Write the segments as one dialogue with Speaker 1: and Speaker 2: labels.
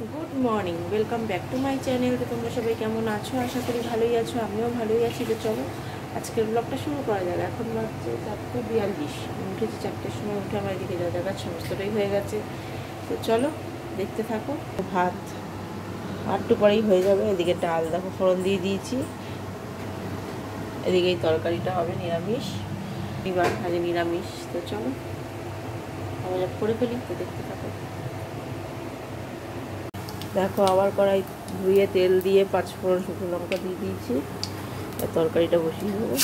Speaker 1: Good morning, welcome back to my channel. তো তোমরা সবাই কেমন আছো? আশা করি ভালোই আছো, আমিও ভালোই আছি। তো চলো আজকের ব্লগটা শুরু করা যাবে। এখন বাজছে 4:42। আমি উঠেছি 4টের সময়, উঠে আমার এদিকে যা জায়গা সমস্তটাই হয়ে গেছে। তো চলো দেখতে থাকো। ভাত আটটু পরেই হয়ে যাবে। এদিকে ডাল দেখো ফোড়ন দিয়ে দিয়েছি, এদিকে এই তরকারিটা হবে নিরামিষ, এবার আজ নিরামিষ। তো চলো আমরা করে ফেলি, তো দেখতে থাকো। দেখো আবার কড়াই ধুয়ে তেল দিয়ে 5 ফোড়ন শুকনো লঙ্কা দিয়ে দিয়েছি, আর তরকারিটা বসিয়ে দেবো।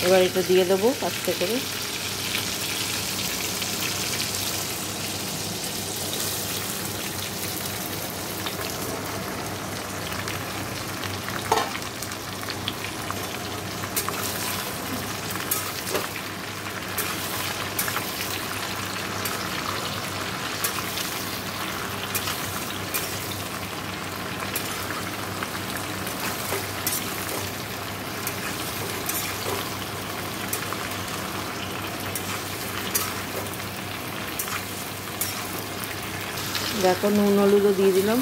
Speaker 1: এবার এটা দিয়ে দেবো আস্তে করে। দেখো নুন হলুদও দিয়ে দিলাম।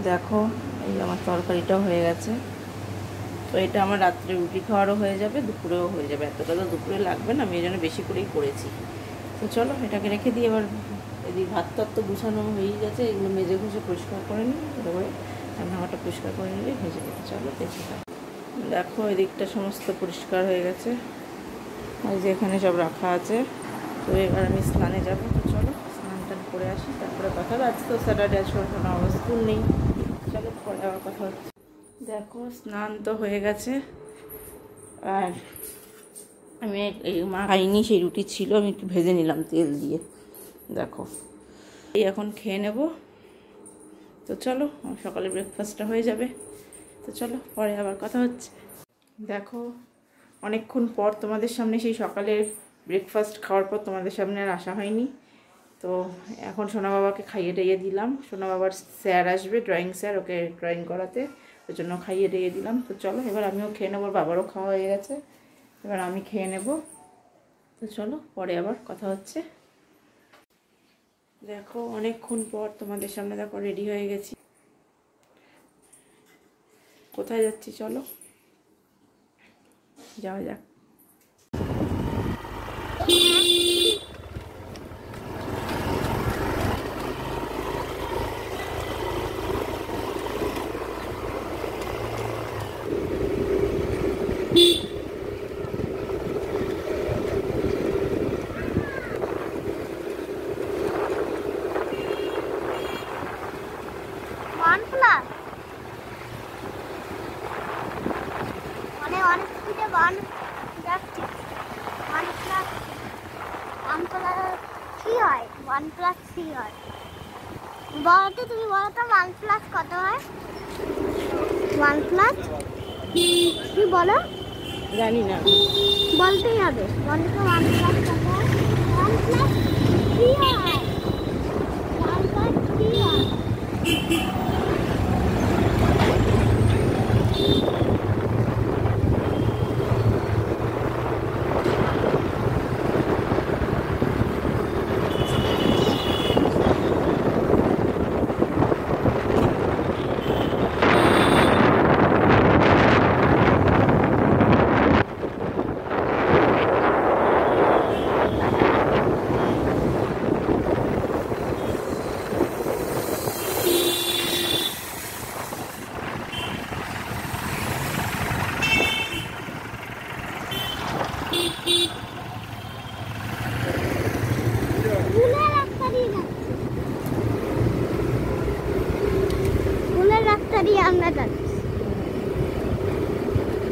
Speaker 1: দেখো এই আমার তরকারিটাও হয়ে গেছে। তো এটা আমার রাত্রে রুটি খাওয়ারও হয়ে যাবে, দুপুরেও হয়ে যাবে। এতটা তো দুপুরে লাগবে না, আমি এই জন্য বেশি করেই করেছি। তো চলো এটাকে রেখে দিই। এবার এদিকে ভাত টাত তো গুছানো হয়েই গেছে, এগুলো মেজে ঘুষে পরিষ্কার করে নিই। এরপরে রান্নাঘরটা পরিষ্কার করে নিলে ভেজে দেবো। চলো দেখি। দেখো এদিকটা সমস্ত পরিষ্কার হয়ে গেছে, আর যে এখানে সব রাখা আছে। তো এবার আমি স্নানে যাবো। তো চলো স্নান টান করে আসি, তারপরে কথা হবে। আজ তো স্যাটারডে, আজ কোনো আবার স্কুল নেই। চলো পরে আবার কথা হচ্ছে। দেখো স্নান তো হয়ে গেছে, আর আমি এই খাইনি, সেই রুটি ছিল, আমি একটু ভেজে নিলাম তেল দিয়ে। দেখো এই এখন খেয়ে নেব। তো চলো সকালে ব্রেকফাস্টটা হয়ে যাবে। তো চলো পরে আবার কথা হচ্ছে। দেখো অনেকক্ষণ পর তোমাদের সামনে, সেই সকালের ব্রেকফাস্ট খাওয়ার পর তোমাদের সামনে আর আসা হয়নি। তো এখন সোনা বাবাকে খাইয়ে টাইয়ে দিলাম। সোনা বাবার স্যার আসবে, ড্রয়িং স্যার, ওকে ড্রয়িং করাতে, ওই জন্য খাইয়ে টাইয়ে দিলাম। তো চলো এবার আমিও খেয়ে নেবো, বাবারও খাওয়া হয়ে গেছে, এবার আমি খেয়ে নেব। তো চলো পরে আবার কথা হচ্ছে। দেখো অনেকক্ষণ পর তোমাদের সামনে দেখো রেডি হয়ে গেছি। কোথায় যাচ্ছি চলো যাওয়া যাক।
Speaker 2: বলতো তুমি বলতো 1+ কত হয়? 1+ কি বলো?
Speaker 1: জানি না,
Speaker 2: বলতেই হবে। বলতো 1+ কত হয়? 1+3 হয়। 1+3 হয়।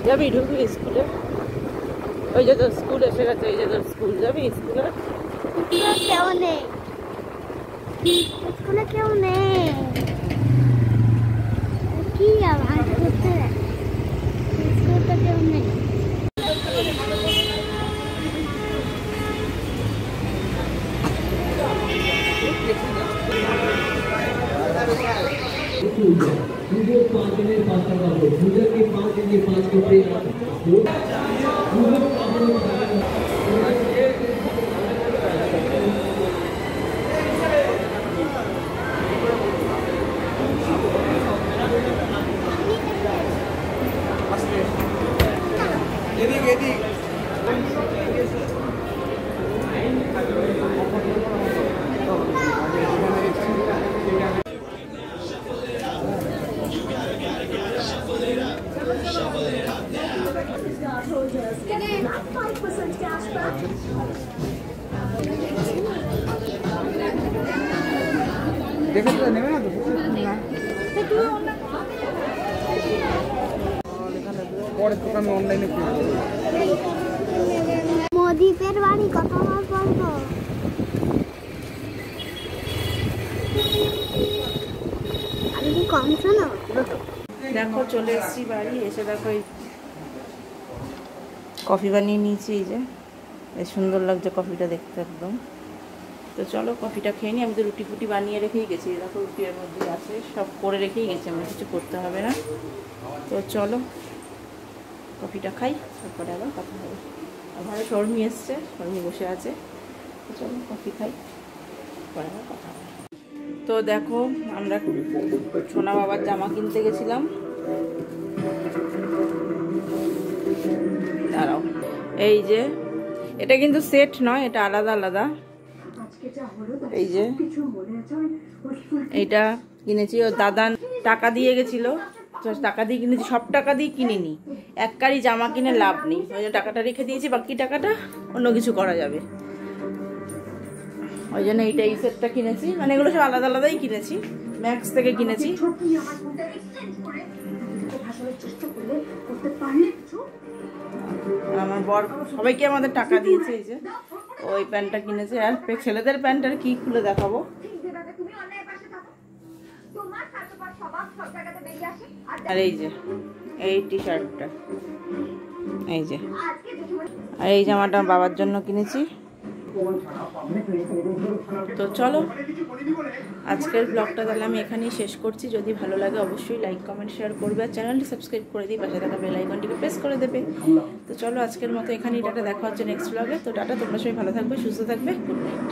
Speaker 1: যাবি ঢুকবি স্কুলে? ওই যে তোর স্কুল এসে গেছে, ওই যে তোর স্কুল, যাবি স্কুলে?
Speaker 2: কেউ নেই। স্কুলে কেউ নেই, কি আবার করতে, স্কুলে তো কেউ নেই।
Speaker 3: पूजा 5 दिन 5 का हो, पूजा के 5 दिन के 5 कपड़े দেখে তো নেবে না তো পরে তো আমি অনলাইনে কিনবো।
Speaker 2: মোদীপের বাড়ি কতবার বলবো? আমি কি কম শোনো?
Speaker 1: দেখো চলে এসেছি বাড়ি, এসে দেখো এই কফি বানিয়ে নিয়েছি। এই যে বেশ সুন্দর লাগছে কফিটা দেখতে একদম। তো চলো কফিটা খেয়ে নিই। আমি তো রুটি ফুটি বানিয়ে রেখেই গেছি, দেখো রুটি এর মধ্যে আছে, সব করে রেখেই গেছি, আমার কিছু করতে হবে না। তো চলো কফিটা খাই, তারপরে আবার কথা হবে। ঘরে শর্মি এসছে, শর্মি বসে আছে। তো চলো কফি খাই, পরে আবার কথা হবে। তো দেখো আমরা সোনা বাবার জামা কিনতে গেছিলাম। দাঁড়াও, এই যে এটা কিন্তু সেট নয়, এটা আলাদা আলাদা। এই যে এইটা কিনেছি, ও দাদা টাকা দিয়ে গেছিল, তো টাকা দিয়ে কিনেছি, সব টাকা দিয়ে কিনিনি। এক কারি জামা কিনে লাভ নেই, ওই জন্য টাকাটা রেখে দিয়েছি, বাকি টাকাটা অন্য কিছু করা যাবে। ওই জন্য এইটা এই সেটটা কিনেছি, মানে এগুলো সব আলাদা আলাদাই কিনেছি, ম্যাক্স থেকে কিনেছি। আমার বর সবাইকে আমাদের টাকা দিয়েছে। এই যে ওই প্যান্টটা কিনেছে, আর ছেলেদের প্যান্ট আর কি খুলে দেখাবো। আর এই যে এই টি শার্টটা, এই যে, আর এই জামাটা বাবার জন্য কিনেছি। তো চলো আজকের ব্লগটা তাহলে আমি এখানেই শেষ করছি। যদি ভালো লাগে অবশ্যই লাইক কমেন্ট শেয়ার করবে, আর চ্যানেলটি সাবস্ক্রাইব করে দিই, পাশে থাকা বেল আইকনটিকে প্রেস করে দেবে। তো চলো আজকের মতো এখানেই টাটা, দেখা হচ্ছে নেক্সট ব্লগে। তো টাটা, তোমরা সবাই ভালো থাকবে, সুস্থ থাকবে, গুড নাইট।